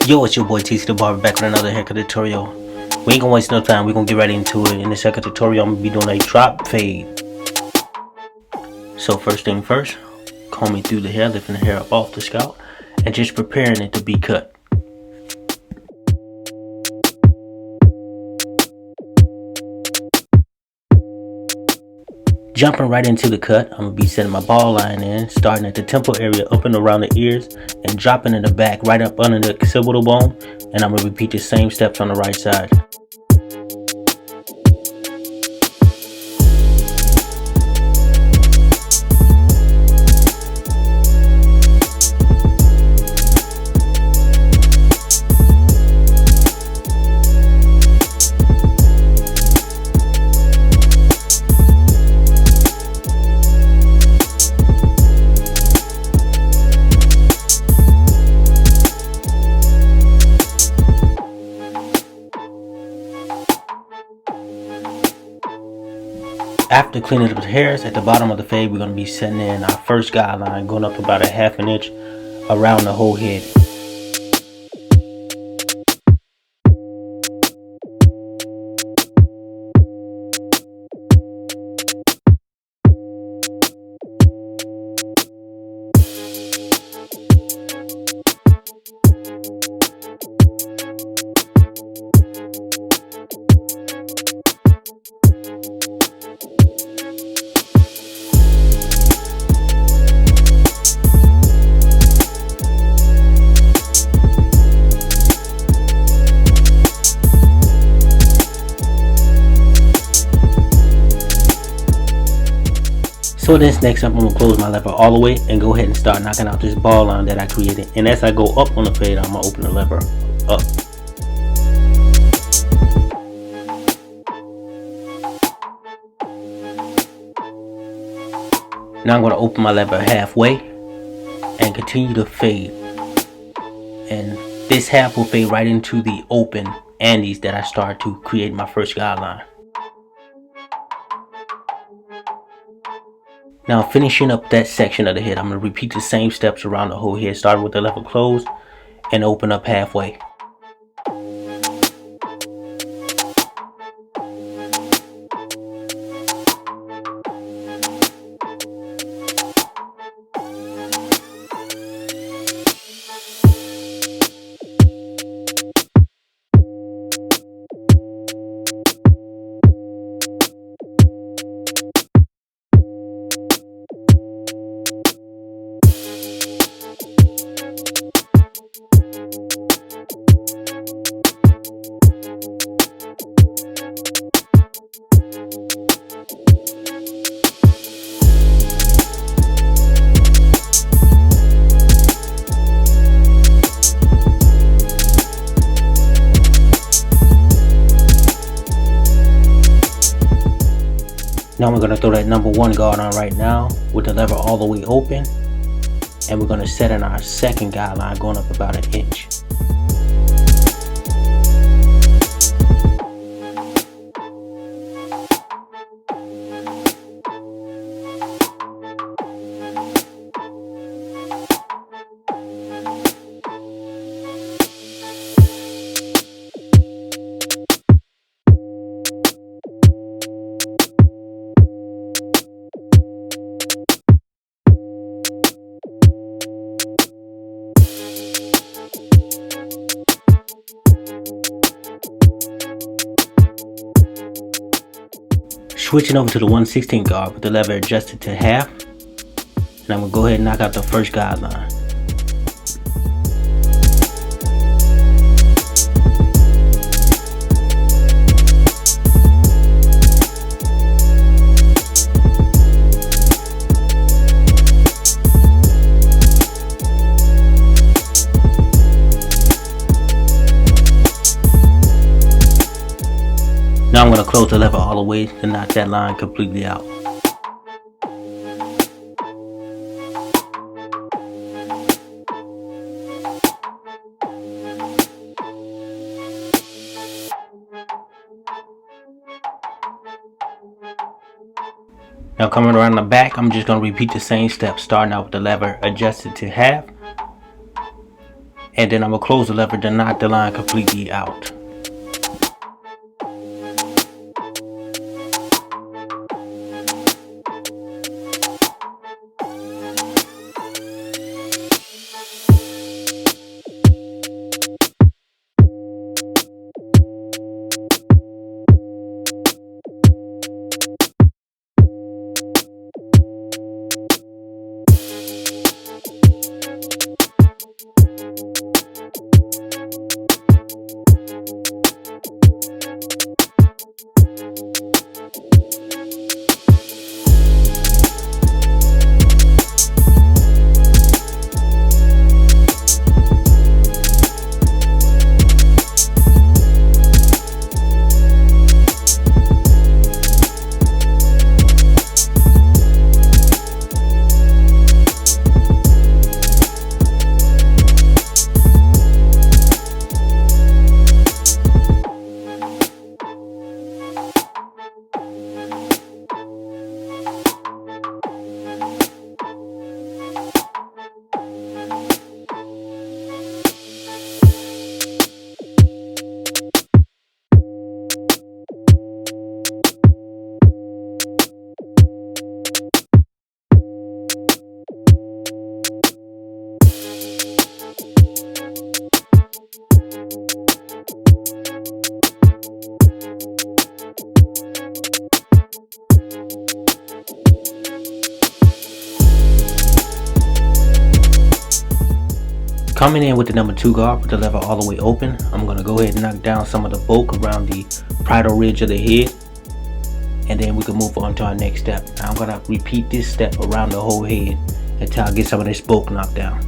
Yo, it's your boy TC the Barber back with another haircut tutorial. We ain't gonna waste no time, we gonna get right into it. In this haircut tutorial, I'm gonna be doing a drop fade. So first thing first, combing through the hair, lifting the hair up off the scalp, and just preparing it to be cut. Jumping right into the cut, I'm going to be setting my ball line in, starting at the temple area up and around the ears, and dropping in the back right up under the occipital bone, and I'm going to repeat the same steps on the right side. After cleaning up the hairs, at the bottom of the fade, we're going to be setting in our first guideline, going up about a ½ an inch around the whole head. So this next up, I'm going to close my lever all the way and go ahead and start knocking out this ball line that I created. And as I go up on the fade, I'm going to open the lever up. Now I'm going to open my lever halfway and continue to fade. And this half will fade right into the open Andes that I started to create my first guideline. Now finishing up that section of the head, I'm going to repeat the same steps around the whole head, starting with the lever closed and open up halfway. Now we're going to throw that number 1 guard on right now with the lever all the way open, and we're going to set in our second guideline going up about 1 inch. Switching over to the 1/16 guard with the lever adjusted to half, and I'm going to go ahead and knock out the first guideline. Now I'm going to close the lever all the way to knock that line completely out. Now coming around the back, I'm just going to repeat the same steps, starting out with the lever adjusted to half And then I'm gonna close the lever to knock the line completely out. Coming in with the number 2 guard with the lever all the way open, I'm going to go ahead and knock down some of the bulk around the parietal ridge of the head, and then we can move on to our next step. Now I'm going to repeat this step around the whole head until I get some of this bulk knocked down.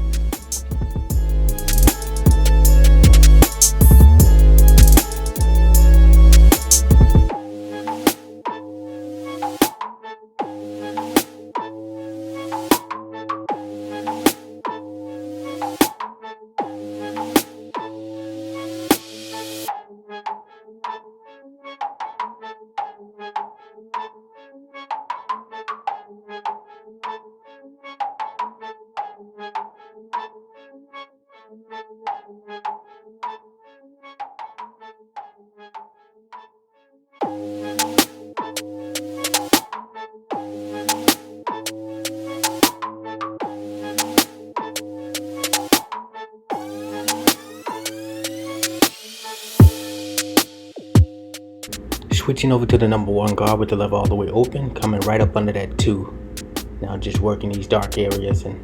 Switching over to the number 1 guard with the lever all the way open, coming right up under that 2. Now just working these dark areas and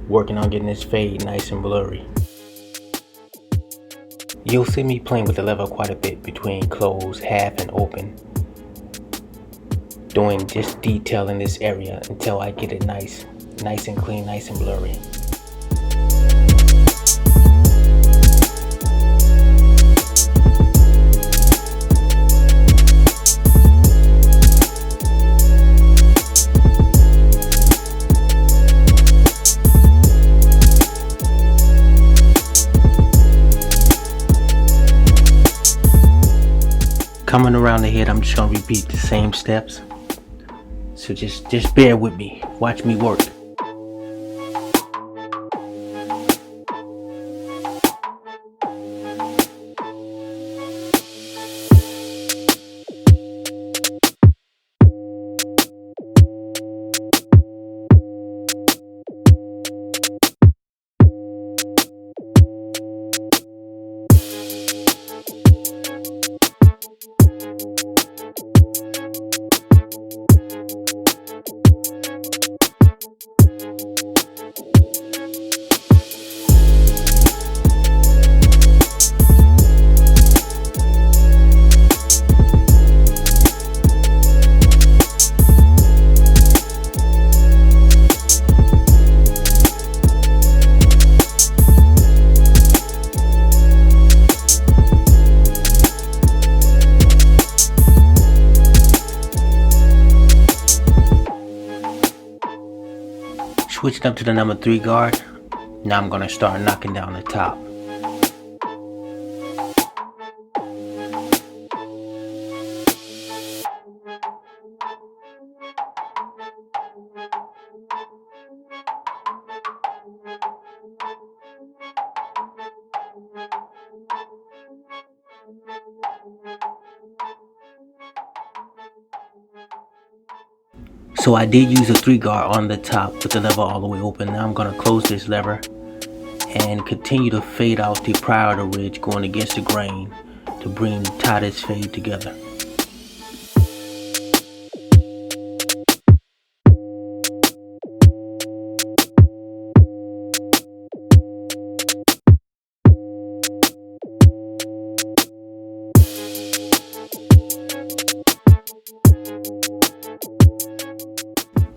working on getting this fade nice and blurry. You'll see me playing with the lever quite a bit between closed, half, and open, doing just detail in this area until I get it nice and clean, nice and blurry. Coming around the head, I'm just gonna repeat the same steps. So just bear with me. Watch me work. Switching up to the number 3 guard. Now I'm gonna start knocking down the top. So I did use a 3 guard on the top with the lever all the way open. Now I'm going to close this lever and continue to fade out the prior ridge going against the grain to tie this fade together.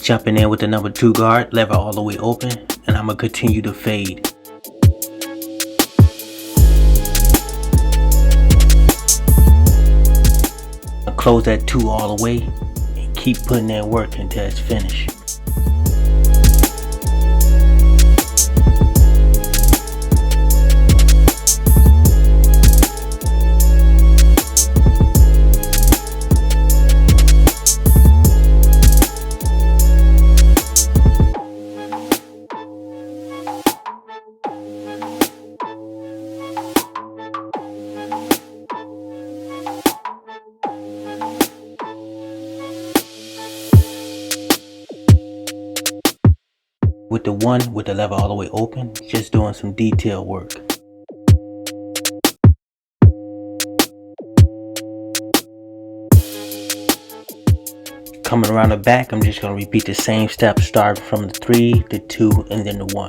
Jumping in with the number 2 guard, lever all the way open, and I'm going to continue to fade. I'll close that 2 all the way and keep putting that work until it's finished. With the 1 with the lever all the way open, just doing some detail work. Coming around the back, I'm just going to repeat the same steps, starting from the 3, the 2, and then the 1.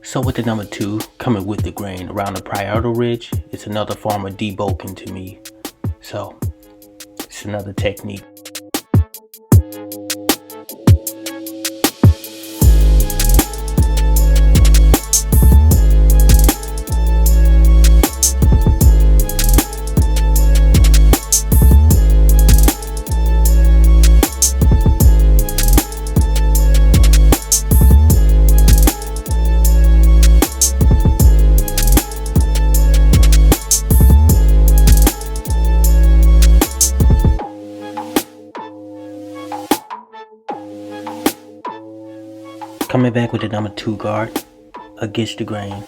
So with the number 2 coming with the grain around the parietal ridge, it's another form of debulking to me. So it's another technique. Coming back with the number 2 guard against the grain,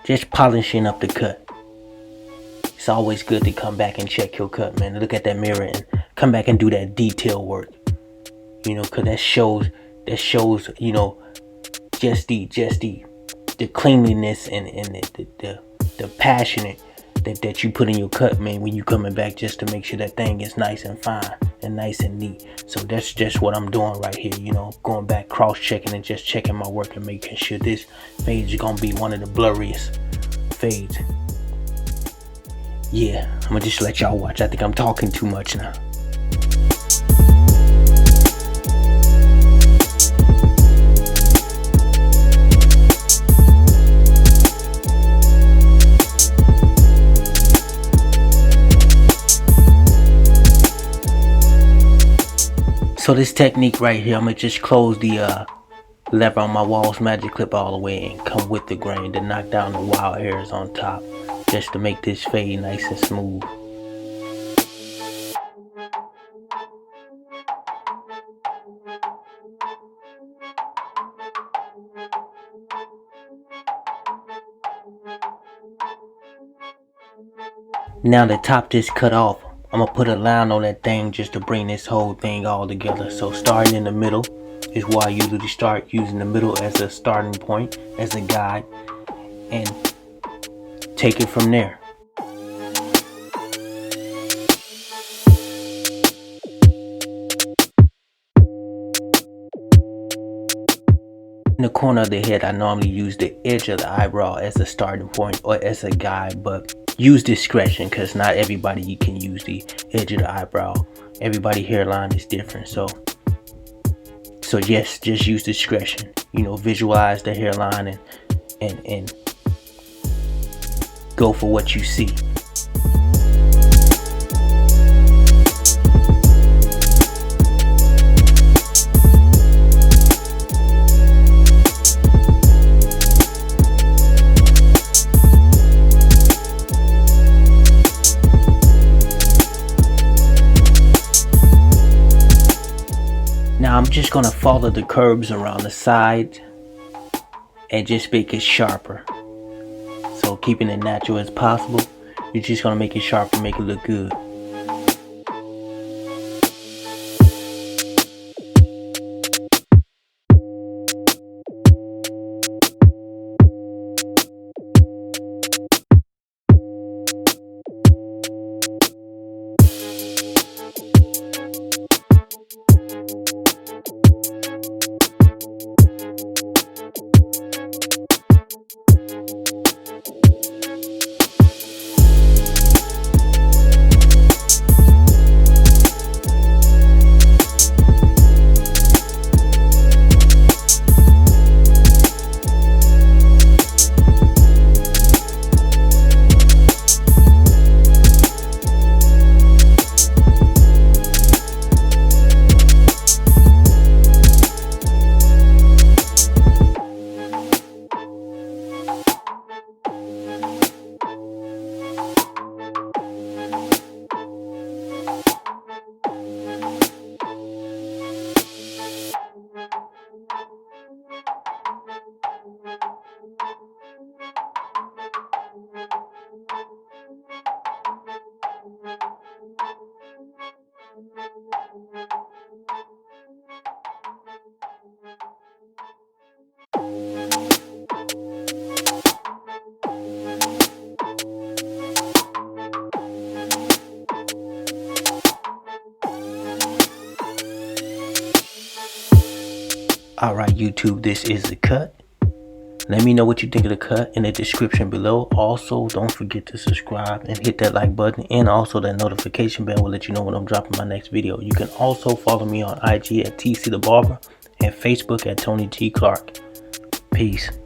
just polishing up the cut. It's always good to come back and check your cut, man. Look at that mirror and come back and do that detail work. You know, cause that shows, you know, just the cleanliness and the passionate that you put in your cut, man, when you coming back, just to make sure that thing is nice and fine and nice and neat. So that's just what I'm doing right here, you know, going back, cross-checking and just checking my work and making sure this fade is gonna be one of the blurriest fades. Yeah, I'm gonna just let y'all watch. I think I'm talking too much now. So this technique right here, I'm gonna just close the lever on my Walls Magic Clip all the way and come with the grain to knock down the wild hairs on top, just to make this fade nice and smooth. Now the top just cut off, I'm gonna put a line on that thing just to bring this whole thing all together. So starting in the middle is why I usually start using the middle as a starting point, as a guide, and take it from there. In the corner of the head, I normally use the edge of the eyebrow as a starting point or as a guide, but use discretion because not everybody you can use the edge of the eyebrow. Everybody hairline is different, so yes, just use discretion. Visualize the hairline and go for what you see. Now I'm just gonna follow the curves around the side and just make it sharper. So keeping it natural as possible, you're just gonna make it sharper, make it look good. Alright YouTube, this is the cut. Let me know what you think of the cut in the description below. Also, don't forget to subscribe and hit that like button, and also that notification bell will let you know when I'm dropping my next video. You can also follow me on IG at TC the Barber and Facebook at Tony T Clark. Peace.